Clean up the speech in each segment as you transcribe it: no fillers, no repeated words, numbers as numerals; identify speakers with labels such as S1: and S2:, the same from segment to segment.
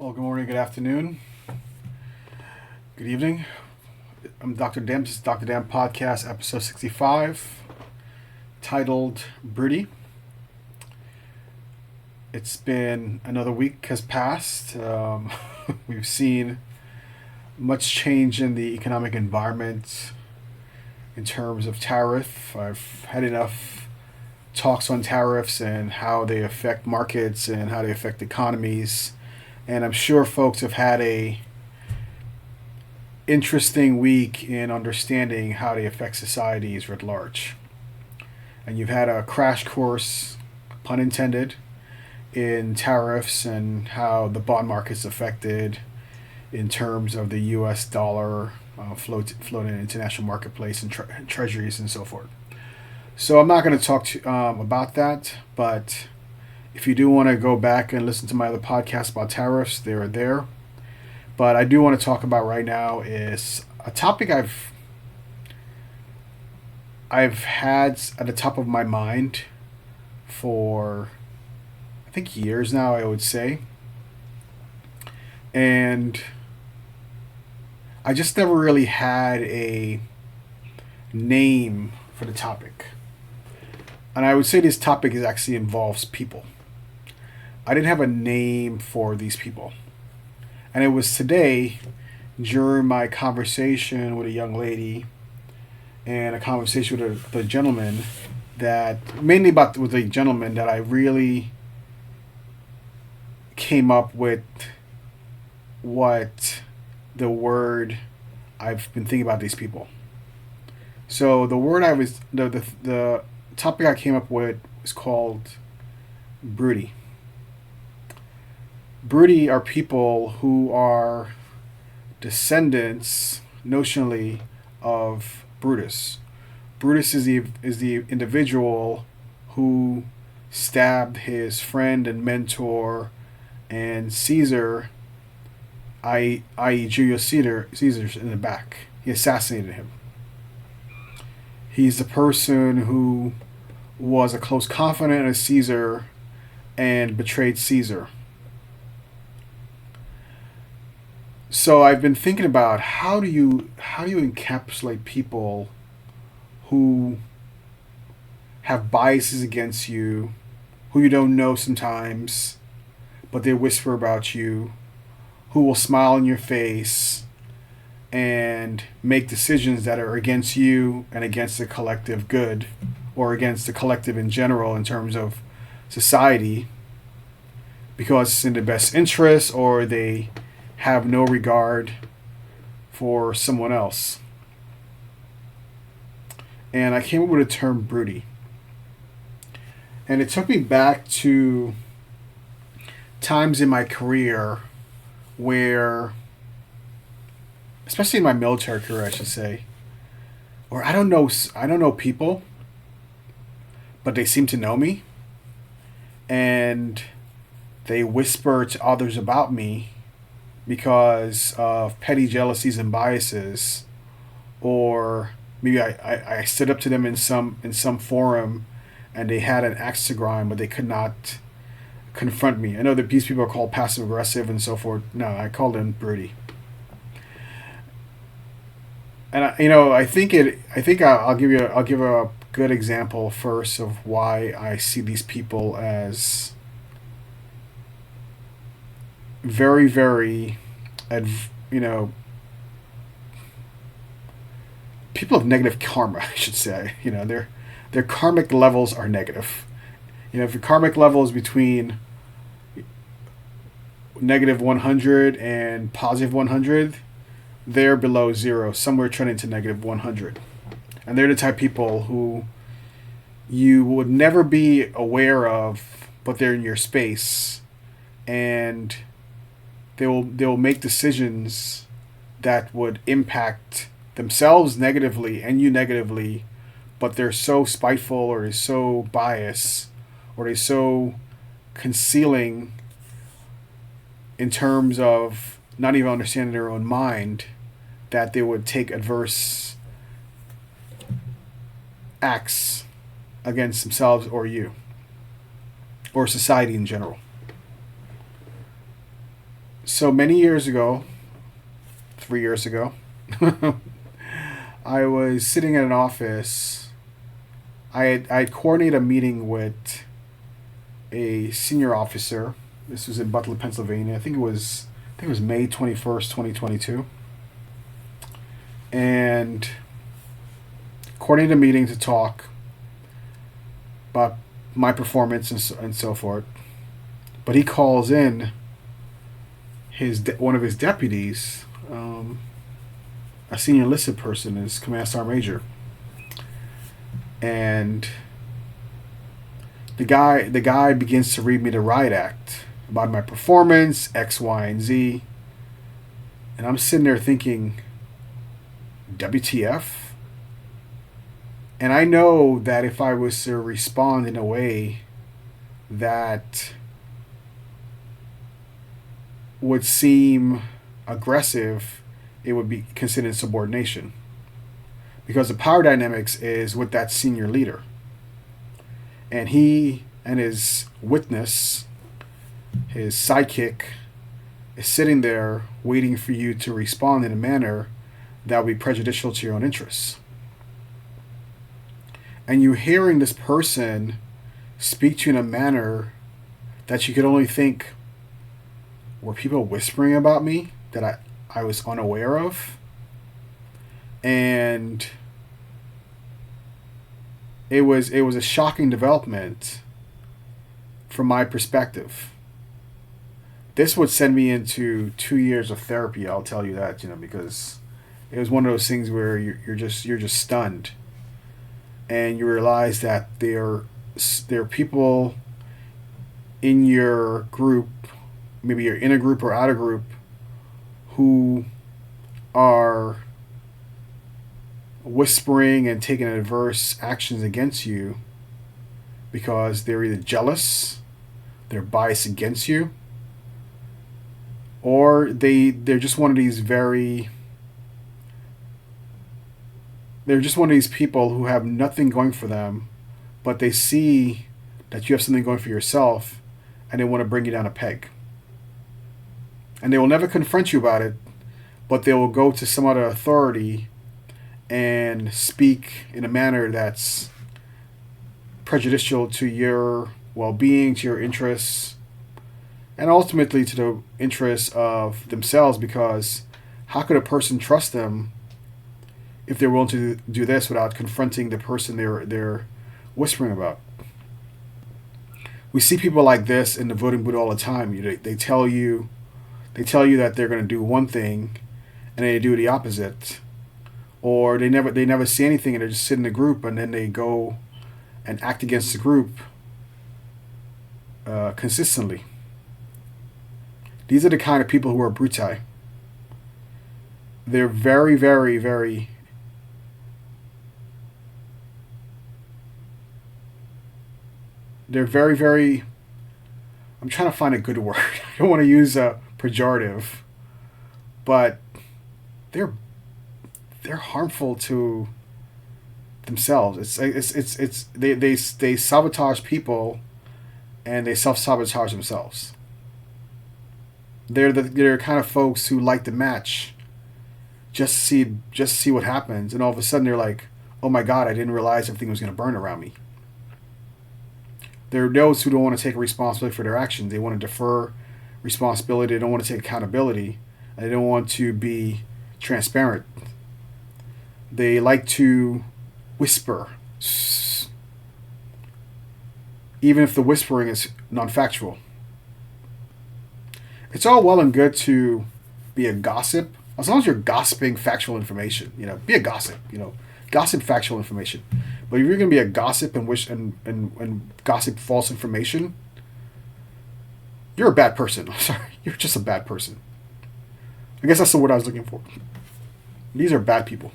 S1: Well, good morning, good afternoon, good evening. I'm Dr. DAAM. This is Dr. DAAM Podcast, episode 65, titled Bruti. It's been another week has passed. We've seen much change in the economic environment in terms of tariff. I've had enough talks on tariffs and how they affect markets and how they affect economies. And I'm sure folks have had a interesting week in understanding how they affect societies writ large. And you've had a crash course, pun intended, in tariffs and how the bond market's affected in terms of the U.S. dollar float in the international marketplace and treasuries and so forth. So I'm not going to talk about that, but if you do want to go back and listen to my other podcasts about tariffs, they're there. But I do want to talk about right now is a topic I've had at the top of my mind for I think years now, I would say. And I just never really had a name for the topic. And I would say this topic actually involves people. I didn't have a name for these people. And it was today, during my conversation with a young lady and a conversation with a gentleman, mainly with a gentleman, that I really came up with what the word I've been thinking about these people. So the topic I came up with was called Bruti. Bruti are people who are descendants, notionally, of Brutus. Brutus is the individual who stabbed his friend and mentor and Caesar, i.e. Julius Caesar, in the back. He assassinated him. He's the person who was a close confidant of Caesar and betrayed Caesar. So I've been thinking about how do you encapsulate people who have biases against you, who you don't know sometimes, but they whisper about you, who will smile in your face and make decisions that are against you and against the collective good, or against the collective in general in terms of society, because it's in their best interest, or they have no regard for someone else. And I came up with the term Bruti. And it took me back to times in my career where, especially in my military career, I should say, where I don't know people, but they seem to know me, and they whisper to others about me because of petty jealousies and biases, or maybe I stood up to them in some forum and they had an axe to grind, but they could not confront me. I know that these people are called passive aggressive and so forth. No, I call them Bruti. And I think I'll give a good example first of why I see these people as very, very, people of negative karma, I should say. Their karmic levels are negative. If your karmic level is between negative 100 and positive 100, they're below zero, somewhere trending to negative 100. And they're the type of people who you would never be aware of, but they're in your space, and they will make decisions that would impact themselves negatively and you negatively, but they're so spiteful, or they're so biased, or they're so concealing in terms of not even understanding their own mind, that they would take adverse acts against themselves or you, or society in general. So many years ago, 3 years ago, I was sitting in an office. I had coordinated a meeting with a senior officer. This was in Butler, Pennsylvania. I think it was May 21st, 2022, and coordinated a meeting to talk about my performance and so forth. But he calls in one of his deputies, a senior enlisted person, is Command Sergeant Major, and the guy begins to read me the riot act about my performance, X, Y, and Z, and I'm sitting there thinking, WTF? And I know that if I was to respond in a way that would seem aggressive, it would be considered subordination. Because the power dynamics is with that senior leader. And he and his witness, his sidekick, is sitting there waiting for you to respond in a manner that would be prejudicial to your own interests. And you hearing this person speak to you in a manner that you could only think, were people whispering about me that I was unaware of? And it was a shocking development from my perspective. This would send me into 2 years of therapy, I'll tell you that, because it was one of those things where you're just stunned, and you realize that there are people in your group, maybe you're in a group or out of group, who are whispering and taking adverse actions against you because they're either jealous, they're biased against you, or they're just one of these people who have nothing going for them, but they see that you have something going for yourself, and they want to bring you down a peg. And they will never confront you about it, but they will go to some other authority and speak in a manner that's prejudicial to your well-being, to your interests, and ultimately to the interests of themselves, because how could a person trust them if they're willing to do this without confronting the person they're whispering about? We see people like this in the voting booth all the time. They tell you that they're going to do one thing, and they do the opposite, or they never say anything, and they just sit in the group, and then they go and act against the group consistently. These are the kind of people who are Bruti. They're very, very, very I'm trying to find a good word. I don't want to use a pejorative, but they're harmful to themselves. They sabotage people, and they self-sabotage themselves. They're kind of folks who like to match just to see what happens, and all of a sudden they're like, oh my God, I didn't realize everything was going to burn around me. There are those who don't want to take responsibility for their actions. They want to defer responsibility. They don't want to take accountability. And they don't want to be transparent. They like to whisper, even if the whispering is non-factual. It's all well and good to be a gossip, as long as you're gossiping factual information. Be a gossip. Gossip factual information. But if you're going to be a gossip and gossip false information, you're a bad person. I'm sorry, you're just a bad person. I guess that's the word I was looking for. These are bad people.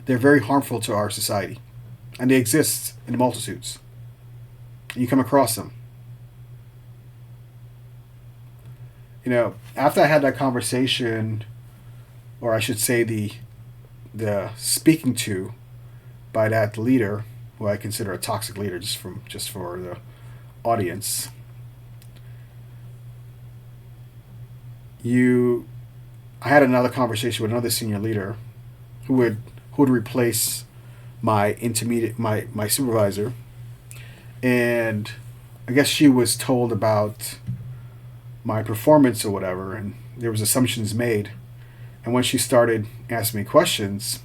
S1: They're very harmful to our society, and they exist in multitudes. And you come across them. After I had that conversation, or I should say the speaking to by that leader, who I consider a toxic leader, just for the audience, you I had another conversation with another senior leader who would replace my intermediate my supervisor, and I guess she was told about my performance or whatever, and there was assumptions made. And when she started asking me questions,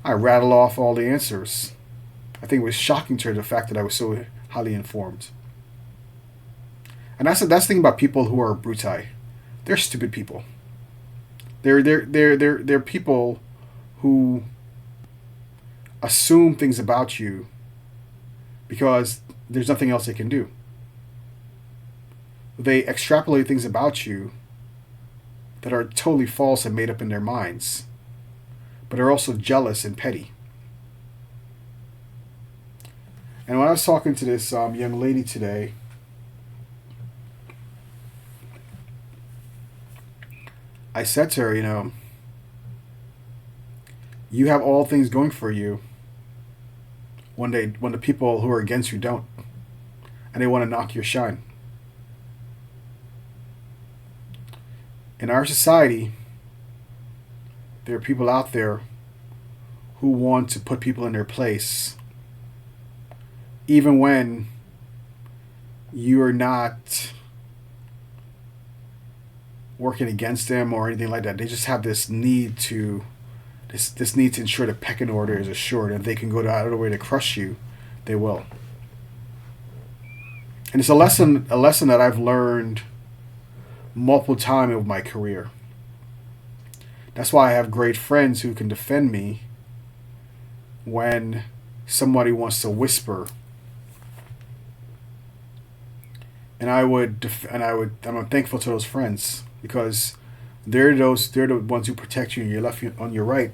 S1: I rattled off all the answers. I think it was shocking to her, the fact that I was so highly informed. And that's the thing about people who are Bruti. They're stupid people. They're people who assume things about you because there's nothing else they can do. They extrapolate things about you that are totally false and made up in their minds, but are also jealous and petty. And when I was talking to this young lady today, I said to her, you have all things going for you when the people who are against you don't, and they want to knock your shine. In our society, there are people out there who want to put people in their place, even when you are not working against them or anything like that. They just have this need to ensure the pecking order is assured. And if they can go out of the way to crush you, they will. And it's a lesson that I've learned multiple times of my career. That's why I have great friends who can defend me when somebody wants to whisper. And I'm thankful to those friends, because they're the ones who protect you on your left, on your right,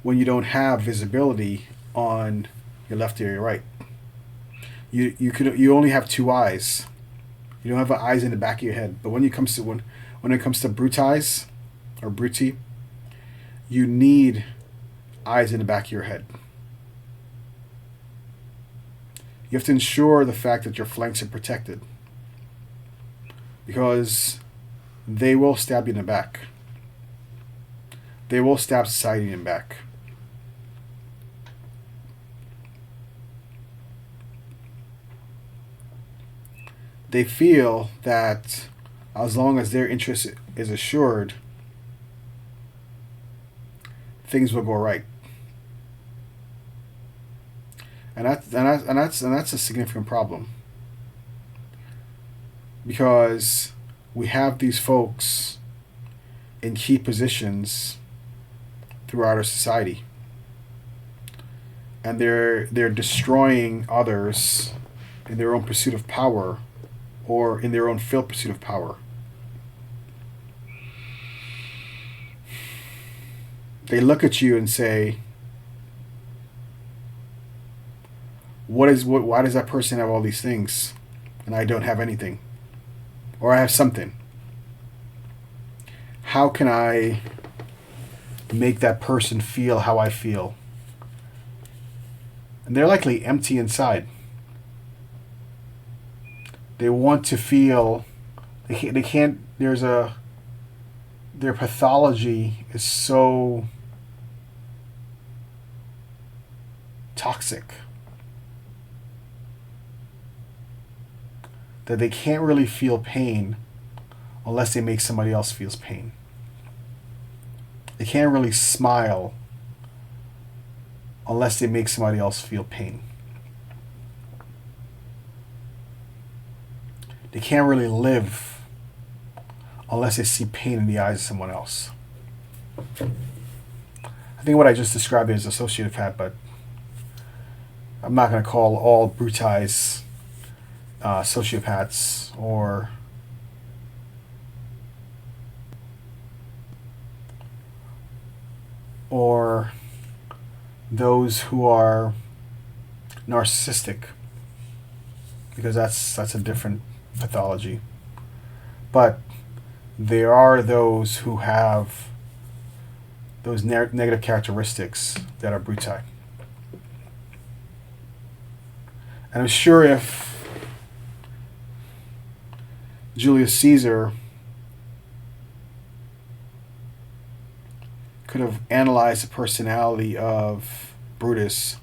S1: when you don't have visibility on your left or your right. You only have two eyes. You don't have eyes in the back of your head. But when it comes to Brutis or Bruti, you need eyes in the back of your head. You have to ensure the fact that your flanks are protected, because they will stab you in the back. They will stab society in the back. They feel that as long as their interest is assured, things will go right. And that's a significant problem, because we have these folks in key positions throughout our society, and they're destroying others in their own pursuit of power, or in their own failed pursuit of power. They look at you and say, why does that person have all these things and I don't have anything? Or I have something. How can I make that person feel how I feel? And they're likely empty inside. They want to feel, they can't, their pathology is so toxic that they can't really feel pain unless they make somebody else feel pain. They can't really smile unless they make somebody else feel pain. They can't really live unless they see pain in the eyes of someone else. I think what I just described is a sociopath, but I'm not going to call all Brutis sociopaths, or those who are narcissistic, because that's a different pathology. But there are those who have those negative characteristics that are Bruti. And I'm sure if Julius Caesar could have analyzed the personality of Brutus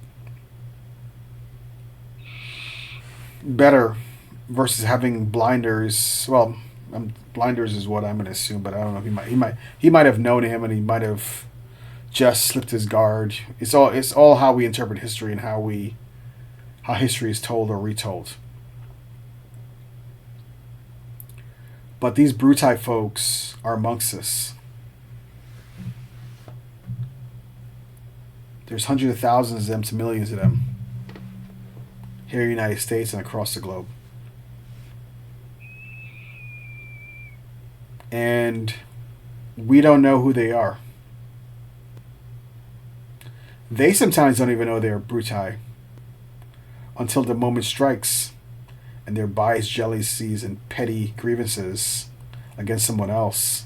S1: better versus having blinders. Well, blinders is what I'm going to assume, but I don't know. He might have known him, and he might have just slipped his guard. It's all how we interpret history and how history is told or retold. But these Bruti folks are amongst us. There's hundreds of thousands of them to millions of them here in the United States and across the globe. And we don't know who they are. They sometimes don't even know they're Bruti until the moment strikes and their bias, jealousies, and petty grievances against someone else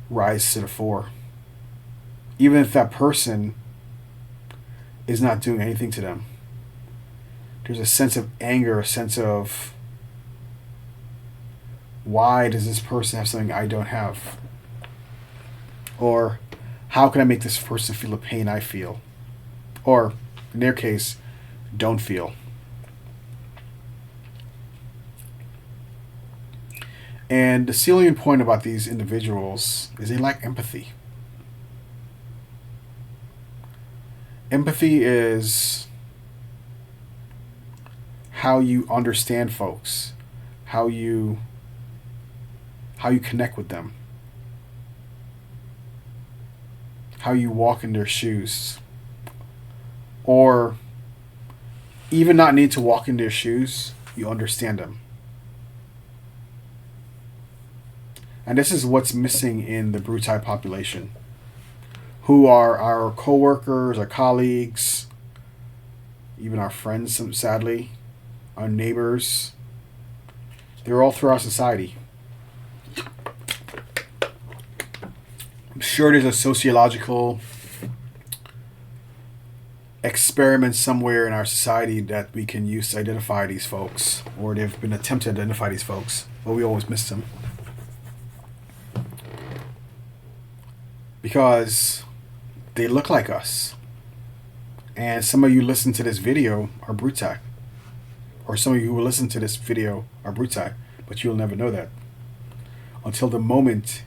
S1: rise to the fore. Even if that person is not doing anything to them. There's a sense of anger, a sense of, why does this person have something I don't have? Or, how can I make this person feel the pain I feel? Or, in their case, don't feel. And the salient point about these individuals is they lack empathy. Empathy is how you understand folks, how you connect with them, how you walk in their shoes, or even not need to walk in their shoes, you understand them. And this is what's missing in the Bruti population, who are our co-workers, our colleagues, even our friends, sadly, our neighbors. They're all throughout society. I'm sure there's a sociological experiment somewhere in our society that we can use to identify these folks, or they've been attempting to identify these folks, but we always miss them. Because they look like us. And some of you listen to this video are Bruti. Or some of you who will listen to this video are Bruti, but you'll never know that until the moment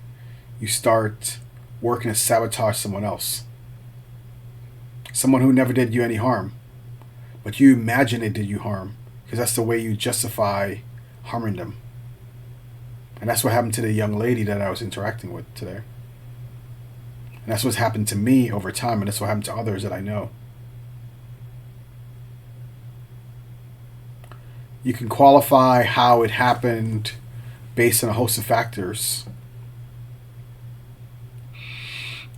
S1: you start working to sabotage someone else. Someone who never did you any harm, but you imagine it did you harm, because that's the way you justify harming them. And that's what happened to the young lady that I was interacting with today. And that's what's happened to me over time, and that's what happened to others that I know. You can qualify how it happened based on a host of factors,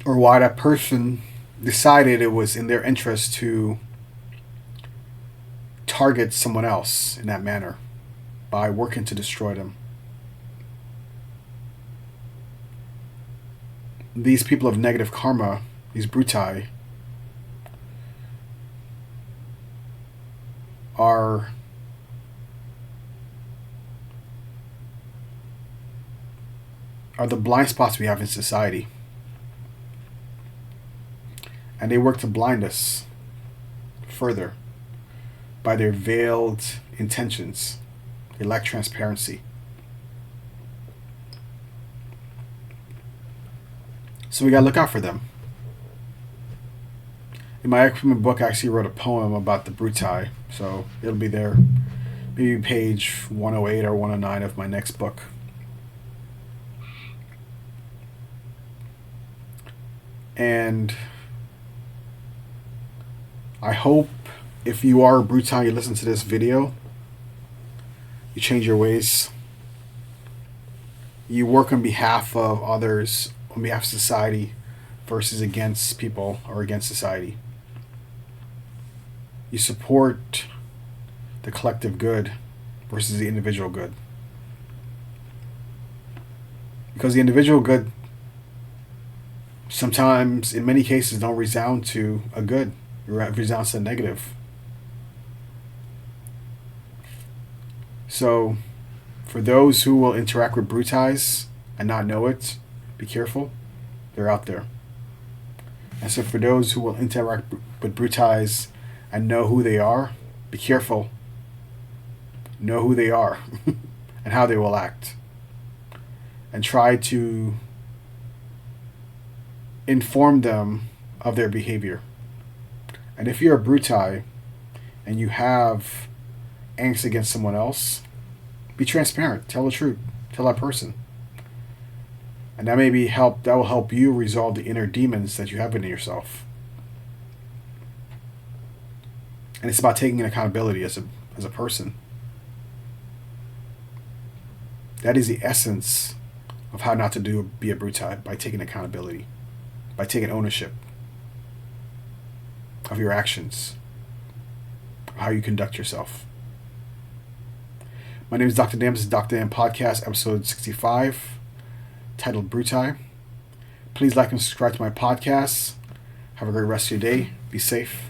S1: or why that person decided it was in their interest to target someone else in that manner by working to destroy them. These people of negative karma, these Bruti, are the blind spots we have in society. And they work to blind us further by their veiled intentions. They lack transparency. So we gotta look out for them. In my upcoming book, I actually wrote a poem about the Bruti, so it'll be there, maybe page 108 or 109 of my next book. And I hope if you are a Bruti, you listen to this video, you change your ways. You work on behalf of others, on behalf of society, versus against people or against society. You support the collective good versus the individual good. Because the individual good sometimes, in many cases, don't resound to a good. It resounds to a negative. So, for those who will interact with Brutis and not know it, be careful. They're out there. And so for those who will interact with Brutis and know who they are, be careful. Know who they are and how they will act. And try to inform them of their behavior. And if you're a Bruti and you have angst against someone else, be transparent. Tell the truth. Tell that person. And that will help you resolve the inner demons that you have in yourself. And it's about taking accountability as a person. That is the essence of how not to be a Bruti, by taking accountability, by taking ownership of your actions, of how you conduct yourself. My name is Dr. DAAM. This is Dr. DAAM Podcast, episode 65, titled Bruti. Please like and subscribe to my podcast. Have a great rest of your day. Be safe.